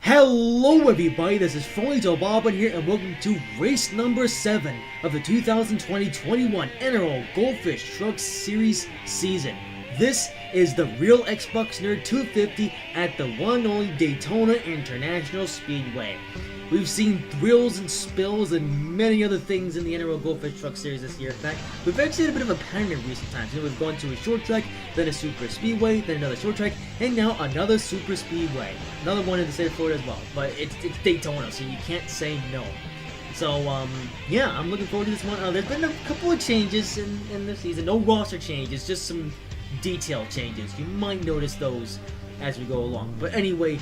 Hello everybody, this is Foley Bobbin here and welcome to race number 7 of the 2020-21 NROL Goldfish Truck Series season. This is the Real Xbox Nerd 250 at the one and only Daytona International Speedway. We've seen thrills and spills and many other things in the NROL Goldfish Truck Series this year. In fact, we've actually had a bit of a pattern in recent times. You know, we've gone to a short track, then a super speedway, then another short track, and now another super speedway. Another one in the state of Florida as well. But it's Daytona, so you can't say no. So, yeah, I'm looking forward to this one. There's been a couple of changes in this season. No roster changes, just some detail changes. You might notice those as we go along. But anyway,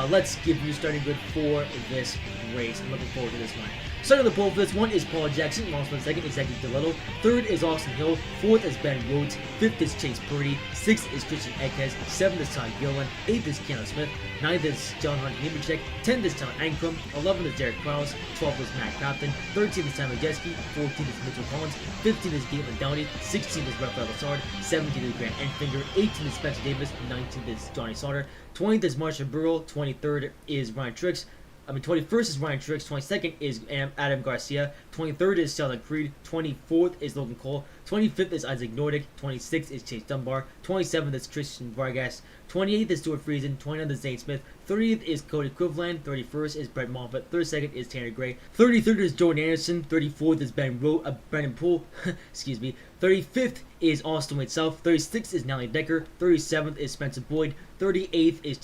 let's give you starting good for this race. I'm looking forward to this one. Starting the pole for this one is Paul Jackson. Lost for second is Zach DeLittle. Third is Austin Hill. Fourth is Ben Rhodes. Fifth is Chase Purdy. Sixth is Christian Eckes. Seventh is Todd Gillen. Eighth is Keanu Smith. Ninth is John Hunt Nemechek. 10th is Tom Ankrum. 11th is Derek Krause. 12th is Matt Crafton. 13th is Sam Majeski. 14th is Mitchell Collins. 15th is Caitlin Downey. 16th is Rafael Lassard. 17th is Grant Enfinger. 18th is Spencer Davis. 19th is Johnny Sauter. 20th is Marsha Burrell. 23rd is Ryan Trix. 21st is Ryan Trix, 22nd is Adam Garcia, 23rd is Sheldon Creed, 24th is Logan Cole, 25th is Isaac Nordic, 26th is Chase Dunbar, 27th is Christian Vargas, 28th is Stuart Friesen, 29th is Zane Smith, 30th is Cody Quivland, 31st is Brett Moffitt, 32nd is Tanner Gray, 33rd is Jordan Anderson, 34th is Brendan Poole, excuse me, 35th is Austin itself, 36th is Natalie Decker, 37th is Spencer Boyd, 38th is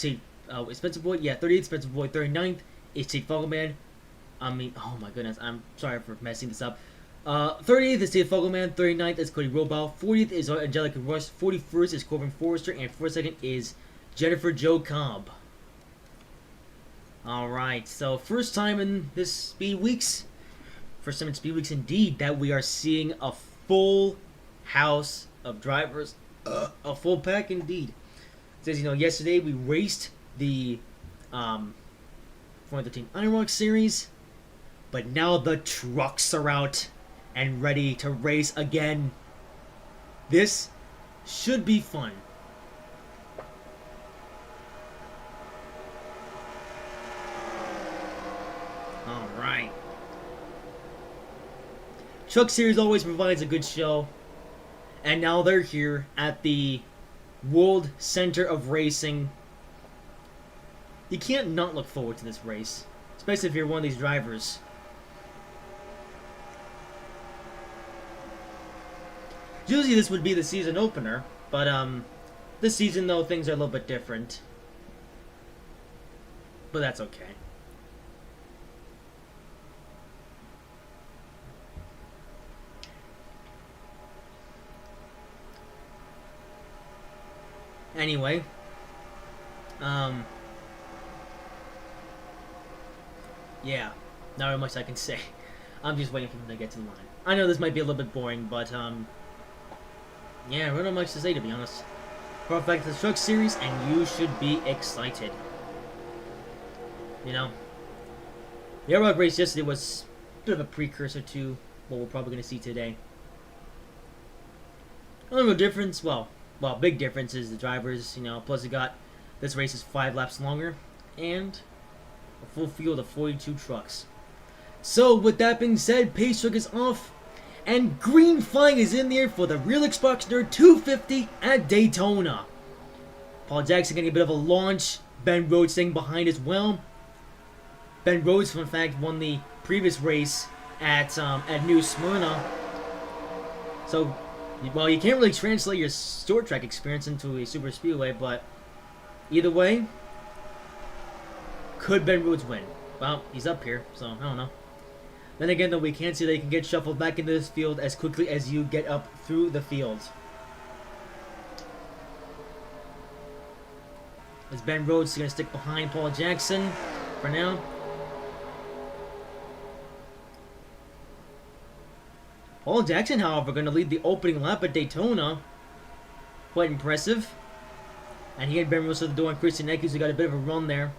Spencer Boyd, 38th Spencer Boyd, 39th is Tate Fogelman. Oh my goodness, I'm sorry for messing this up. 30th is Tate Fogelman, 39th is Cody Robaugh, 40th is Angelica Rush, 41st is Corbin Forrester, and 42nd is Jennifer Jo Cobb. Alright, so first time in Speed Weeks indeed, that we are seeing a full house of drivers. A full pack indeed. So as you know, yesterday we raced the for the Team NROL series, but now the trucks are out and ready to race again. This should be fun. Alright. Truck Series always provides a good show, and now they're here at the World Center of Racing. You can't not look forward to this race, especially if you're one of these drivers. Usually this would be the season opener, but this season though things are a little bit different. But that's okay. Anyway, yeah, not very much I can say. I'm just waiting for them to get to the line. I know this might be a little bit boring, but, yeah, really not much to say, to be honest. Perfect the Truck Series, and you should be excited. You know, the airlock race yesterday was a bit of a precursor to what we're probably going to see today. Only real difference, well, big difference is the drivers, you know, plus this race is 5 laps longer, and a full field of 42 trucks. So, with that being said, pace truck is off, and green flag is in there for the Real Xbox Nerd 250 at Daytona. Paul Jackson getting a bit of a launch, Ben Rhodes staying behind as well. Ben Rhodes, in fact, won the previous race at New Smyrna. So, well, you can't really translate your short track experience into a super speedway, but either way, could Ben Rhodes win? Well, he's up here, so I don't know. Then again, though, we can't see that he can get shuffled back into this field as quickly as you get up through the field. As Ben Rhodes is going to stick behind Paul Jackson for now. Paul Jackson, however, going to lead the opening lap at Daytona. Quite impressive. And he had Ben Rhodes at the door, and Christian Eckes, who got a bit of a run there.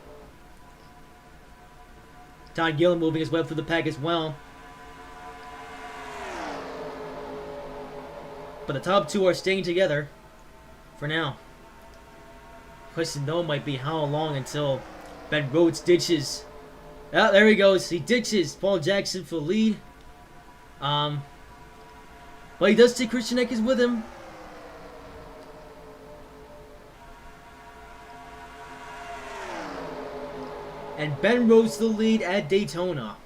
Todd Gillen moving his way up through the pack as well. But the top two are staying together for now. Question though might be how long until Ben Rhodes ditches. Oh, there he goes. He ditches Paul Jackson for the lead. But he does take Christian Eckes with him. And Ben Rhodes to the lead at Daytona.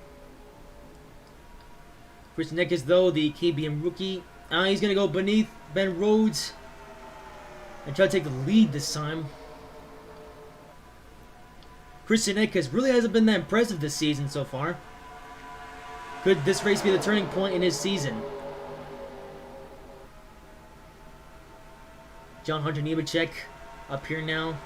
Christian Eckes, though, the KBM rookie, he's going to go beneath Ben Rhodes and try to take the lead this time. Christian Eckes really hasn't been that impressive this season so far. Could this race be the turning point in his season? John Hunter Nemechek up here now.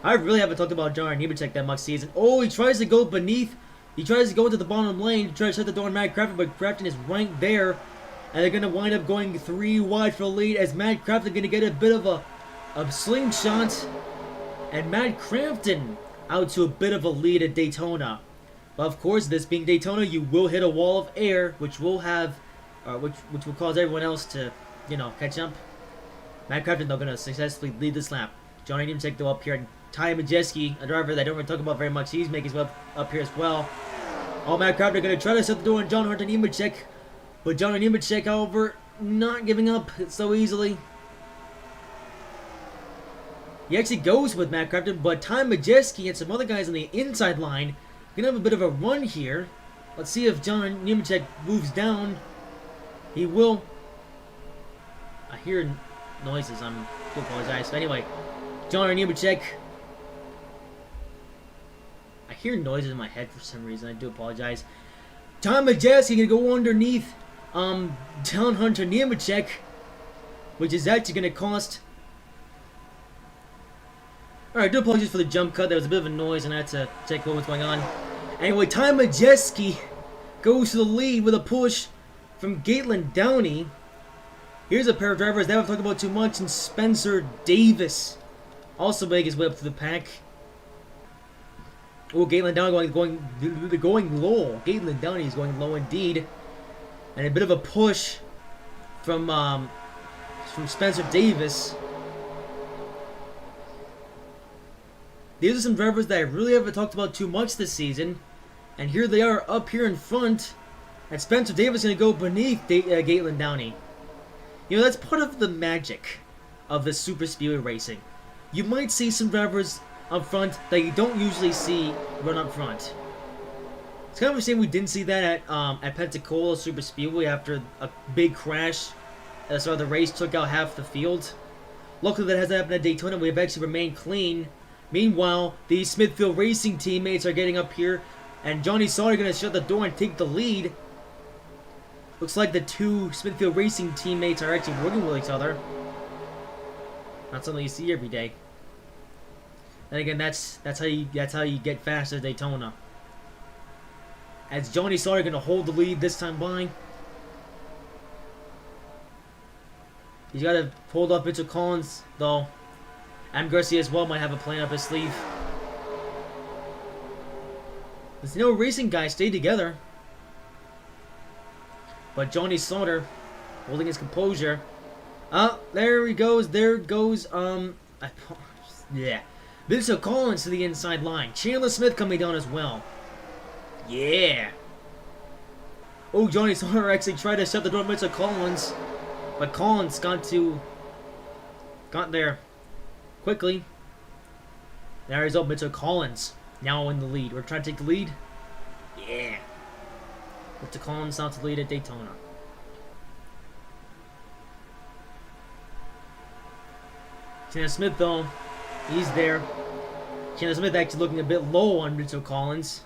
I really haven't talked about John Hunter Nemechek that much season. Oh, he tries to go beneath. He tries to go into the bottom lane to try to shut the door on Matt Crafton, but Crafton is right there. And they're going to wind up going 3 wide for the lead as Matt Crafton going to get a bit of a slingshot. And Matt Crafton out to a bit of a lead at Daytona. But of course, this being Daytona, you will hit a wall of air, which will have, which will cause everyone else to, catch up. Matt Crafton, though, going to successfully lead this lap. Johnny Nemechek, though, up here. And Ty Majeski, a driver that I don't really talk about very much, he's making his way up here as well. Oh, Matt Crafton going to try to shut the door on John Hunter Nemechek. But John Hunter Nemechek, however, not giving up so easily. He actually goes with Matt Crafton, but Ty Majeski and some other guys on the inside line going to have a bit of a run here. Let's see if John Nemechek moves down. He will. I hear noises. I do apologize. But anyway, John Nemechek. I hear noises in my head for some reason. I do apologize. Ty Majeski going to go underneath John Hunter Nemechek, which is actually going to cost. Alright, I do apologize for the jump cut. There was a bit of a noise and I had to check what was going on. Anyway, Ty Majeski goes to the lead with a push from Gatelyn Downey. Here's a pair of drivers that I haven't talked about too much, and Spencer Davis also making his way up to the pack. Oh, Gatelyn Downey going low. Gatelyn Downey is going low indeed. And a bit of a push from Spencer Davis. These are some drivers that I really haven't talked about too much this season. And here they are up here in front. And Spencer Davis is going to go beneath Gatelyn Downey. That's part of the magic of the super speedway racing. You might see some drivers up front that you don't usually see run up front. It's kind of a shame we didn't see that at Pensacola Super Speedway after a big crash. So the race took out half the field. Luckily that hasn't happened at Daytona. We've actually remained clean. Meanwhile, the Smithfield Racing teammates are getting up here, and Johnny Sauter going to shut the door and take the lead. Looks like the two Smithfield Racing teammates are actually working with each other. Not something you see every day. Then again, that's how you get fast at Daytona. As Johnny Sauter going to hold the lead this time by. He's got to hold off Mitchell Collins though. Adam Garcia as well might have a plan up his sleeve. There's no racing guys stay together. But Johnny Sauter holding his composure. There he goes. There goes Mitchell Collins to the inside line. Chandler Smith coming down as well. Yeah. Oh, Johnny Sauter actually tried to shut the door on Mitchell Collins. But Collins got there quickly. There is up Mitchell Collins. Now in the lead. We're trying to take the lead. Yeah. Mitchell Collins now to lead at Daytona. Chandler Smith though, he's there. Chandler Smith actually looking a bit low on Mitchell Collins.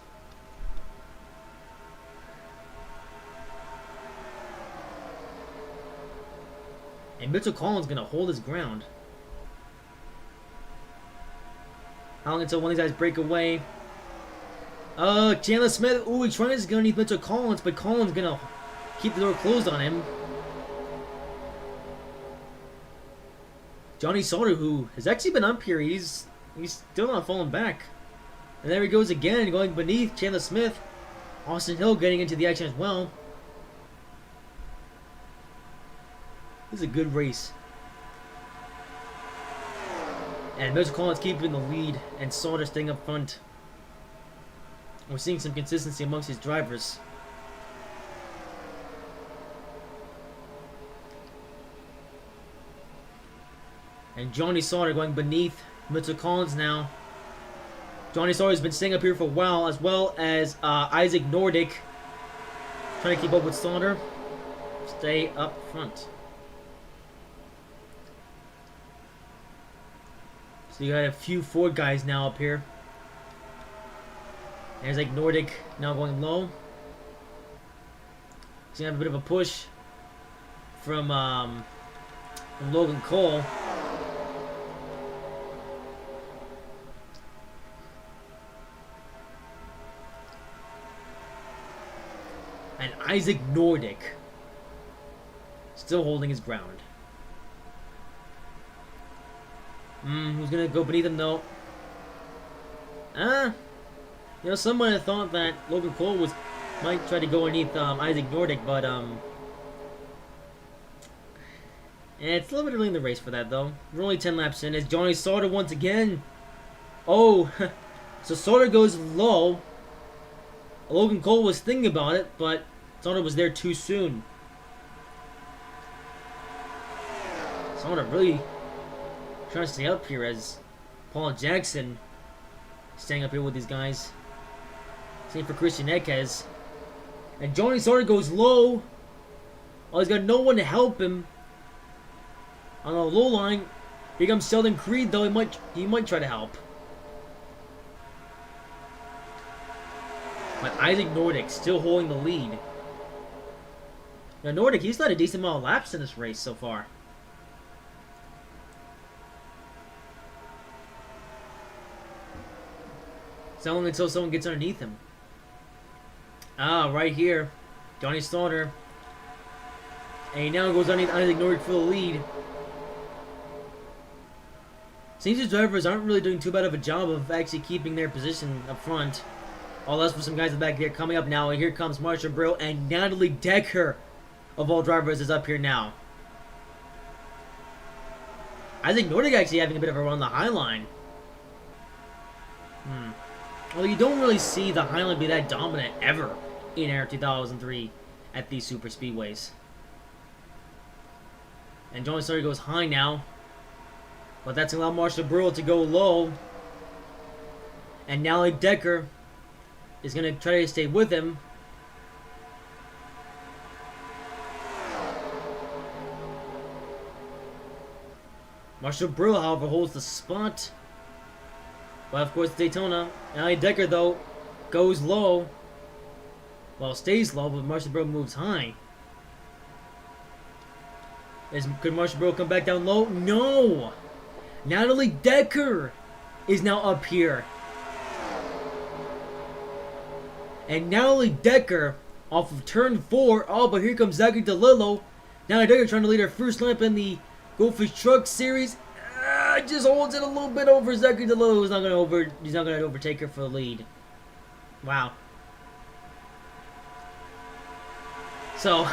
And Mitchell Collins gonna hold his ground. How long until one of these guys break away? Chandler Smith. Ooh, he tries to go underneath Mitchell Collins, but Collins gonna keep the door closed on him. Johnny Sauter, who has actually been up here, he's still not falling back. And there he goes again, going beneath Chandler Smith. Austin Hill getting into the action as well. This is a good race. And Mitchell Collins keeping the lead, and Sauter staying up front. We're seeing some consistency amongst his drivers. And Johnny Sauter going beneath Mitchell Collins now. Johnny Sauter's been staying up here for a while, as well as Isaac Nordic. Trying to keep up with Sauter. Stay up front. So you got a few Ford guys now up here. There's like Nordic now going low. He's gonna have a bit of a push from Logan Cole. And Isaac Nordic still holding his ground. Who's gonna go beneath him though? You know, someone had thought that Logan Cole might try to go underneath Isaac Nordic, but it's a little bit early in the race for that though. We're only 10 laps in. As Johnny Sauter once again. Oh, so Sauter goes low. Logan Cole was thinking about it, but Sauter was there too soon. Sauter really trying to stay up here as Paul Jackson staying up here with these guys. Same for Christian Eckes. And Johnny Sauter goes low. Oh, he's got no one to help him. On the low line, here comes Sheldon Creed though. He might try to help. But Isaac Nordic still holding the lead. Now Nordic, he's led a decent amount of laps in this race so far. It's only until someone gets underneath him. Right here. Johnny Sauter. And he now goes underneath Isaac Nordic for the lead. Seems the drivers aren't really doing too bad of a job of actually keeping their position up front. All that's for some guys in the back there coming up now. And here comes Marsha Brill, and Natalie Decker, of all drivers, is up here now. Isaac Nordic actually having a bit of a run on the high line. Well, you don't really see the high line be that dominant ever in Air 2003 at these super speedways. And Johnny Sauter goes high now. But that's allowed Marsha Brill to go low. And Natalie Decker is going to try to stay with him. Marsha Brill, however, holds the spot. But of course, Daytona. Natalie Decker, though, goes low. Well, stays low, but Marsha Brill moves high. Could Marsha Brill come back down low? No! Natalie Decker is now up here. And Natalie Decker off of turn 4. Oh, but here comes Zachary DeLillo. Natalie Decker trying to lead her first lap in the Goldfish Truck Series. Just holds it a little bit over Zachary DeLillo. He's not gonna overtake her for the lead. Wow. So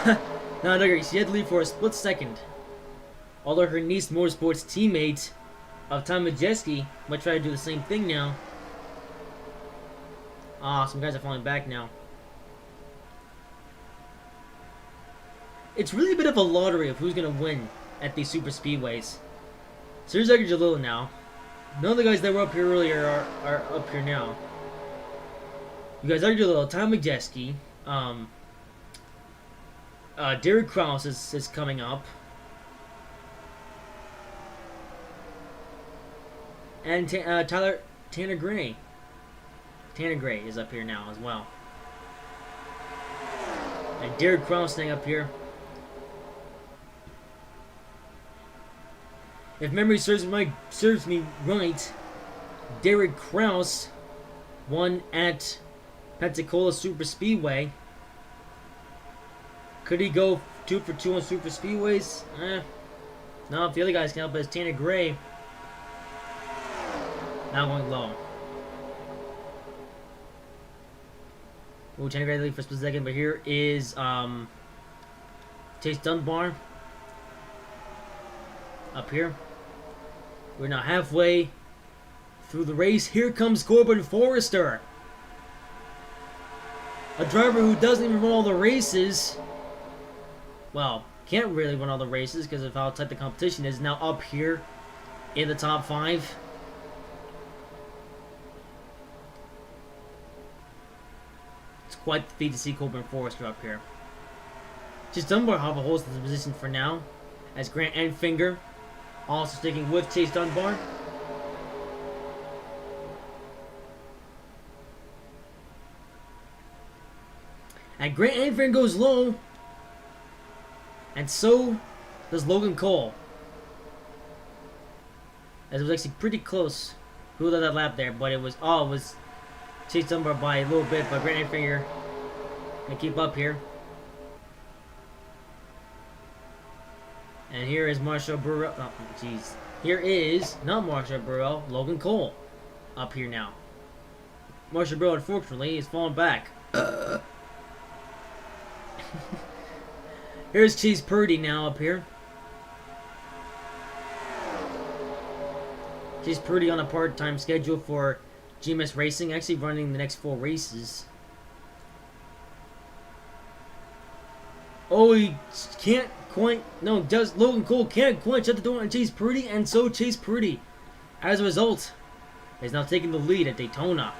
Natalie Decker, she had to lead for a split second. Although her Nice Motorsports teammate of Tom Majeski might try to do the same thing now. Some guys are falling back now. It's really a bit of a lottery of who's going to win at these super speedways. So here's Zachary DeLillo now. None of the guys that were up here earlier are up here now. You guys, Zachary DeLillo, Tom Majeski, Derek Krause is coming up. And Tanner Gray. Tanner Gray is up here now as well. And Derek Krause staying up here. If memory serves me right, Derek Krause won at Pensacola Super Speedway. Could he go 2 for 2 on Super Speedways? No, if the other guys can help, as Tanner Gray now going low. Ooh, Tanner Gray lead for a split second, but here is Chase Dunbar up here. We're now halfway through the race. Here comes Corbin Forrester. A driver who doesn't even run all the races. Well, can't really run all the races because of how tight the competition is. Now up here in the top 5. It's quite the feat to see Corbin Forrester up here. Just Dunbar, however, holds the position for now, as Grant Enfinger also sticking with Chase Dunbar. And Grant Enfinger goes low, and so does Logan Cole. As it was actually pretty close. Who led that lap there? But it was Chase Dunbar by a little bit, but Grant Enfinger gonna keep up here. And here is Marshall Burrell. Oh, jeez. Here is, not Marshall Burrell, Logan Cole. Up here now. Marshall Burrell, unfortunately, is falling back. Here's Chase Purdy now up here. Chase Purdy on a part-time schedule for GMS Racing, actually running the next 4 races. Oh, he can't quite. No, does Logan Cole can't quite shut the door on Chase Purdy, and so Chase Purdy, as a result, is now taking the lead at Daytona.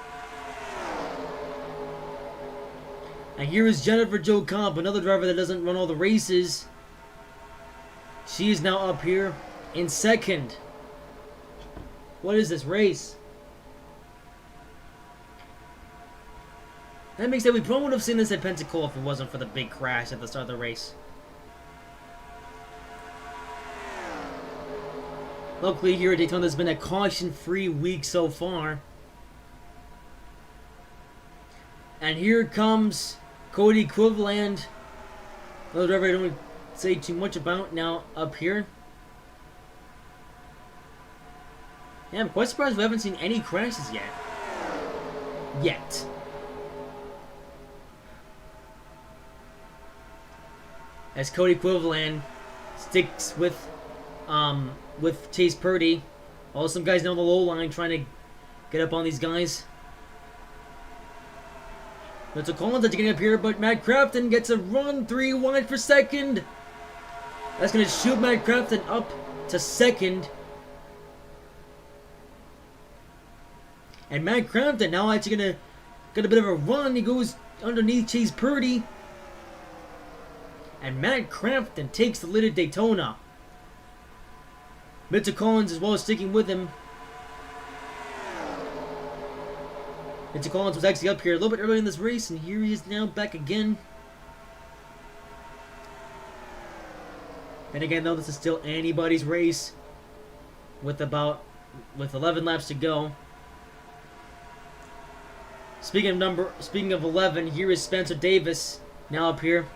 And here is Jennifer Jo Comp, another driver that doesn't run all the races. She is now up here in second. What is this race? That makes that we probably would have seen this at Pensacola if it wasn't for the big crash at the start of the race. Luckily here at Daytona, there's been a caution-free week so far. And here comes Cody Cleveland. Another driver I don't say too much about now up here. Yeah, I'm quite surprised we haven't seen any crashes yet. As Cody Cleveland sticks with Chase Purdy. Also, some guys down the low line trying to get up on these guys. Mitchell Collins getting up here, but Matt Crafton gets a run 3 wide for second. That's going to shoot Matt Crafton up to second. And Matt Crafton now actually going to get a bit of a run. He goes underneath Chase Purdy. And Matt Crafton takes the lead at Daytona. Mitchell Collins as well sticking with him. Mitchell Collins was actually up here a little bit earlier in this race, and here he is now back again. And again, though, this is still anybody's race with 11 laps to go. Speaking of 11, here is Spencer Davis now up here.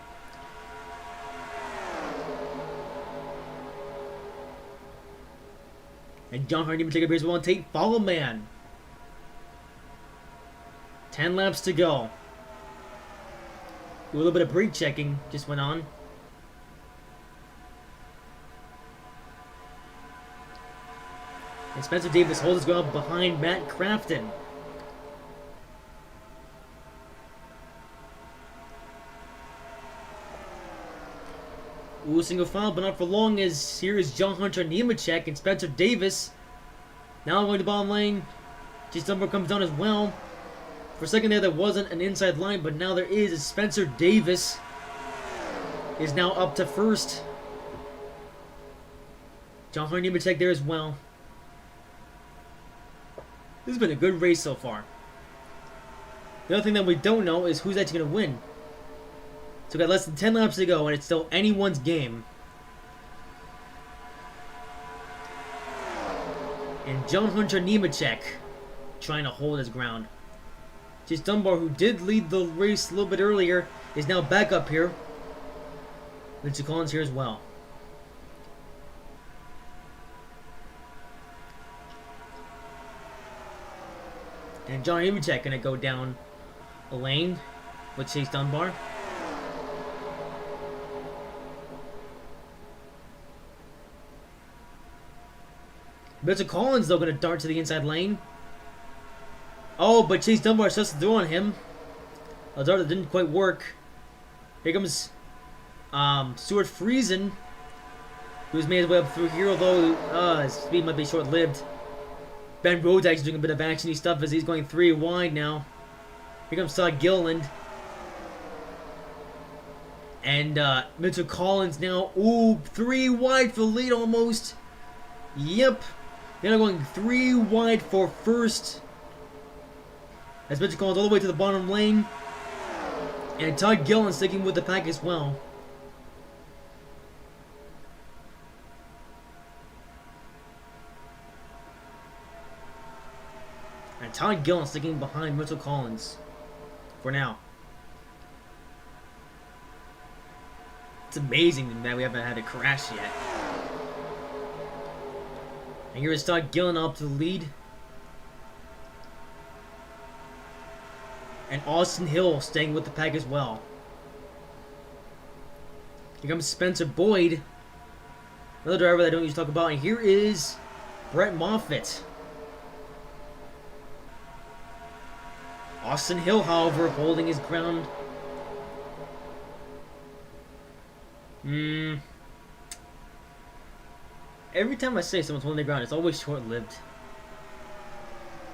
And John Hardy will take up here as well and take Follow Man. 10 laps to go. A little bit of brake checking just went on. And Spencer Davis holds his ground behind Matt Crafton. Ooh, single file, but not for long, as here is John Hunter Nemechek and Spencer Davis. Now going to bottom lane. Chase Dunbar comes down as well. For a second there wasn't an inside line, but now there is. As Spencer Davis is now up to first. John Hunter Nemechek there as well. This has been a good race so far. The other thing that we don't know is who's actually going to win. So we've got less than 10 laps to go, and it's still anyone's game. And John Hunter Nemechek trying to hold his ground. Chase Dunbar, who did lead the race a little bit earlier, is now back up here. Mitchell Collins here as well. And John Nemechek going to go down a lane with Chase Dunbar. Mitchell Collins, though, going to dart to the inside lane. Oh, but Chase Dunbar shuts the door on him. A dart that didn't quite work. Here comes Stuart Friesen, who's made his way up through here, although his speed might be short-lived. Ben Rhodes actually doing a bit of actiony stuff as he's going 3 wide now. Here comes Todd Gilliland. And Mitchell Collins now, ooh, 3 wide for the lead almost. Yep. They're now going 3 wide for first. As Mitchell Collins all the way to the bottom lane. And Todd Gilliland sticking with the pack as well. And Todd Gilliland sticking behind Mitchell Collins. For now. It's amazing that we haven't had a crash yet. And here is Todd Gilliland up to the lead. And Austin Hill staying with the pack as well. Here comes Spencer Boyd. Another driver that I don't usually talk about. And here is Brett Moffitt. Austin Hill, however, holding his ground. Every time I say someone's holding their ground, it's always short-lived.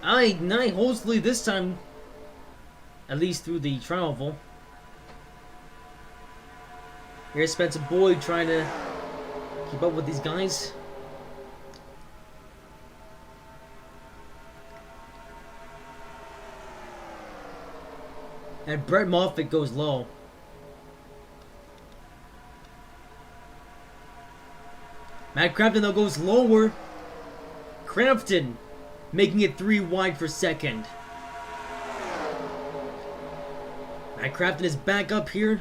Hopefully this time, at least through the trial. Here's Spencer Boyd trying to keep up with these guys. And Brett Moffitt goes low. Matt Crafton, though, goes lower. Crafton making it 3 wide for second. Matt Crafton is back up here.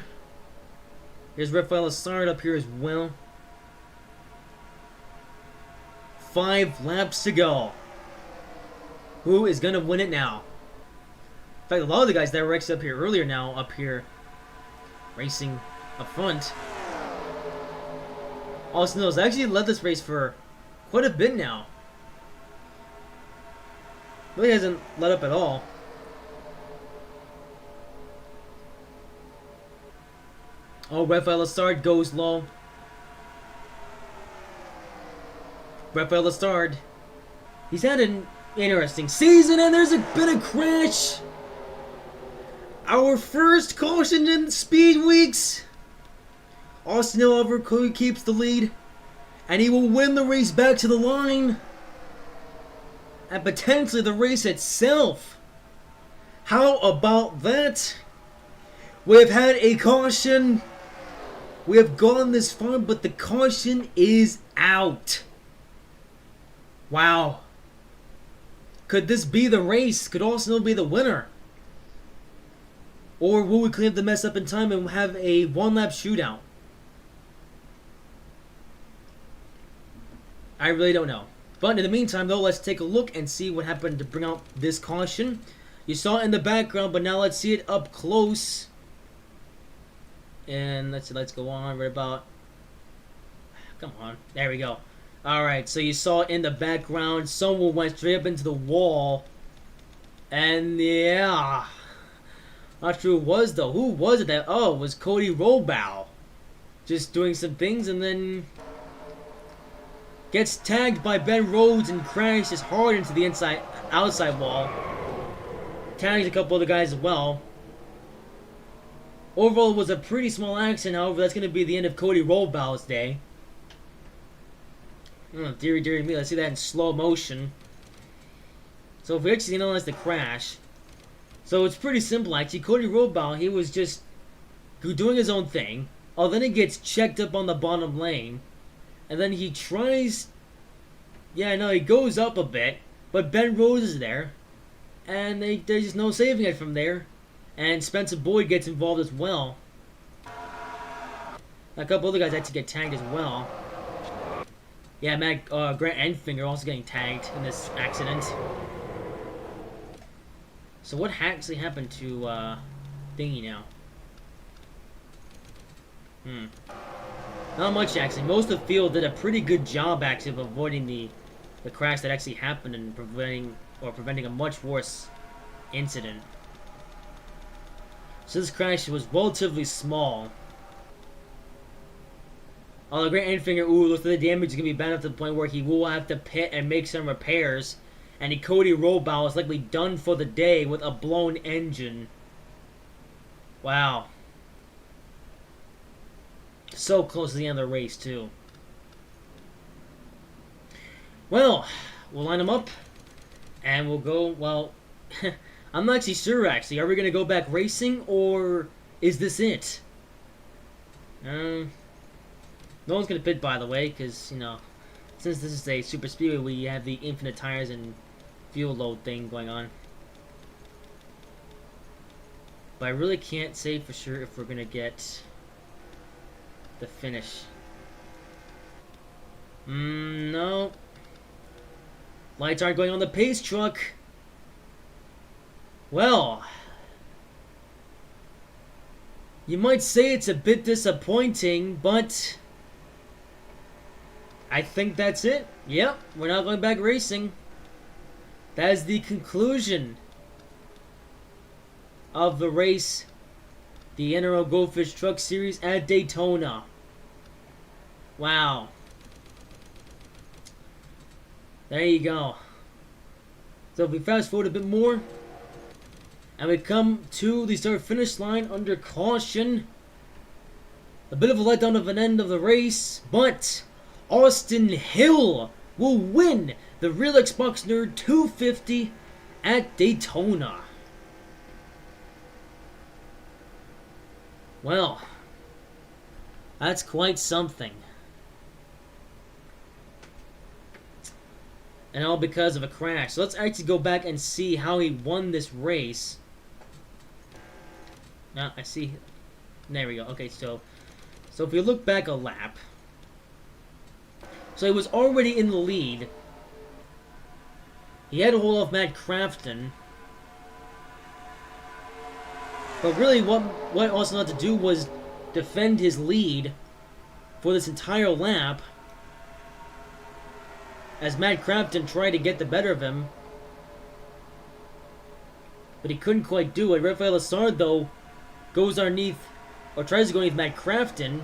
Here's Rafael Assard up here as well. 5 laps to go. Who is going to win it now? In fact, a lot of the guys that were actually up here earlier now up here racing up front. Austin Hills actually led this race for quite a bit now. Really hasn't let up at all. Oh, Rafael Assard goes low. Rafael Assard. He's had an interesting season, and there's been a crash. Our first caution in Speed Weeks. Austin Hill, however, keeps the lead, and he will win the race back to the line, and potentially the race itself. How about that? We have had a caution. We have gone this far, but the caution is out. Wow. Could this be the race? Could Austin Hill be the winner? Or will we clean up the mess up in time and have a 1-lap shootout? I really don't know. But in the meantime, though, let's take a look and see what happened to bring out this caution. You saw it in the background, but now let's see it up close. And let's go on right about. Come on, there we go. All right, so you saw it in the background. Someone went straight up into the wall, and yeah, not sure who it was though. Who was it that? Oh, it was Cody Rollbow, just doing some things, and then gets tagged by Ben Rhodes and crashes hard into the outside wall. Tags a couple other guys as well. Overall, it was a pretty small accident. However, that's going to be the end of Cody Rollbow's day. Oh, dearie me. Let's see that in slow motion. So if we actually analyze the crash. So it's pretty simple, actually. Cody Rollbow, he was just doing his own thing. Oh, then he gets checked up on the bottom lane. And then he tries... Yeah, no, he goes up a bit. But Ben Rhodes is there. And there's just no saving it from there. And Spencer Boyd gets involved as well. A couple other guys had to get tagged as well. Yeah, Grant Enfinger also getting tagged in this accident. So what actually happened to Thingy now? Not much actually. Most of the field did a pretty good job actually of avoiding the the crash that actually happened and preventing a much worse incident. So this crash was relatively small. Although Great Endfinger, looks like the damage is going to be bad enough to the point where he will have to pit and make some repairs. And the Cody Rollbow is likely done for the day with a blown engine. Wow. So close to the end of the race, too. Well, we'll line them up. And we'll go, well... I'm not actually sure, actually. Are we going to go back racing, or is this it? No one's going to pit, by the way, because, you know, since this is a super speedway, we have the infinite tires and fuel load thing going on. But I really can't say for sure if we're going to get the finish. No. Lights aren't going on the pace truck. Well, you might say it's a bit disappointing, but I think that's it. Yep, we're not going back racing. That is the conclusion of the race, the NROL Goldfish Truck Series at Daytona. Wow. There you go. So if we fast forward a bit more, and we come to the start-finish line under caution. A bit of a letdown of an end of the race, but Austin Hill will win the Real Xbox Nerd 250 at Daytona. Well, that's quite something. And all because of a crash. So let's actually go back and see how he won this race. Now, I see. There we go. Okay, so if we look back a lap. So he was already in the lead. He had to hold off Matt Crafton. But really, what Austin had to do was defend his lead for this entire lap. As Matt Crafton tried to get the better of him. But he couldn't quite do it. Rafael Lassard, though, goes underneath, or tries to go underneath Matt Crafton.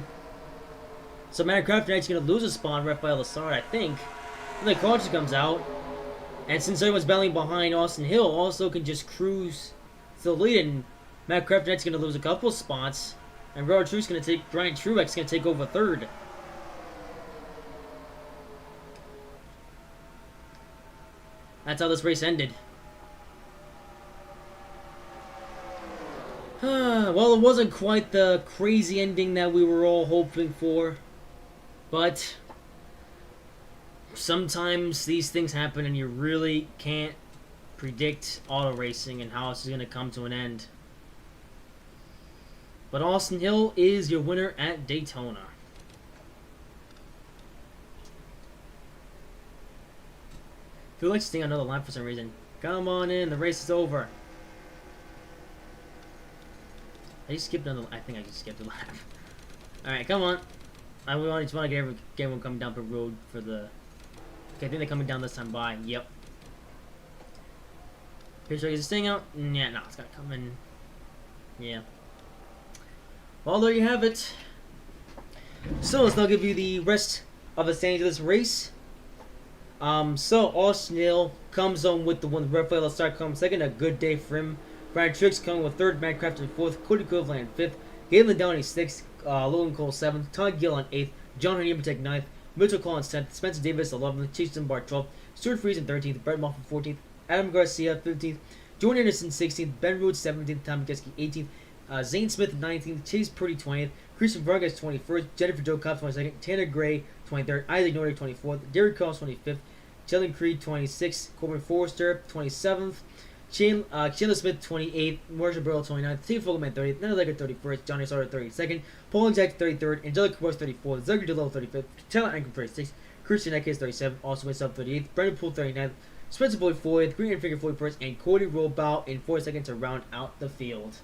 So Matt Crafton actually going to lose a spot on Rafael Lassard, I think. And the caution comes out. And since everyone's battling behind Austin Hill, also can just cruise to the lead. And Matt Crafton actually going to lose a couple spots. And Brian Truex going to take over third. That's how this race ended. Well, it wasn't quite the crazy ending that we were all hoping for. But sometimes these things happen and you really can't predict auto racing and how it's going to come to an end. But Austin Hill is your winner at Daytona. I feel like staying on another lap for some reason. Come on in, the race is over. I just skipped another. I think I just skipped a lap. All right, come on. I just want to get everyone coming down the road for the. Okay, I think they're coming down this time by. Yep. Pretty sure he's staying out. Yeah, no, it's gotta come in. Yeah. Well, there you have it. So let's now give you the rest of the standings of this race. So Austin Hill comes on with the one. Rafael Lassard comes second. A good day for him. Brian Truex coming with third. Matt Crafton fourth. Cody Cleveland fifth. Galen Downey sixth. Logan Cole seventh. Todd Gill on eighth. John Henry ninth. Mitchell Collins 10th. Spencer Davis 11th. Chase Dunbar 12th. Stuart Friesen 13th. Brett Moffitt 14th. Adam Garcia 15th. Jordan Anderson 16th. Ben Rhodes 17th. Tom McKesky 18th. Zane Smith 19th. Chase Purdy 20th. Christian Vargas 21st. Jennifer Jo Cobb 22nd. Tanner Gray 23rd. Isaac Nordic 24th. Derek Cross 25th. Jalen Creed 26th. Corbin Forrester 27th. Chandler Smith 28th, Marshall Burrell 29th, Steve Fogelman 30th, Nana Legger 31st, Johnny Sauter 32nd, Paul Jack 33rd, Angelica Gross 34th, Zachary DeLo 35th, Taylor Anchor 36th, Christian Eckes 37th, also myself 38th, Brandon Poole 39th, Spencer Boyd 40th, Green Finger 41st, and Cody Rollbow in 4 seconds to round out the field.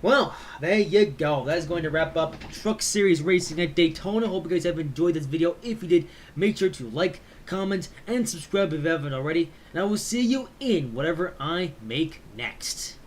Well, there you go. That's going to wrap up Truck Series Racing at Daytona. Hope you guys have enjoyed this video. If you did, make sure to like, comment, and subscribe if you haven't already. And I will see you in whatever I make next.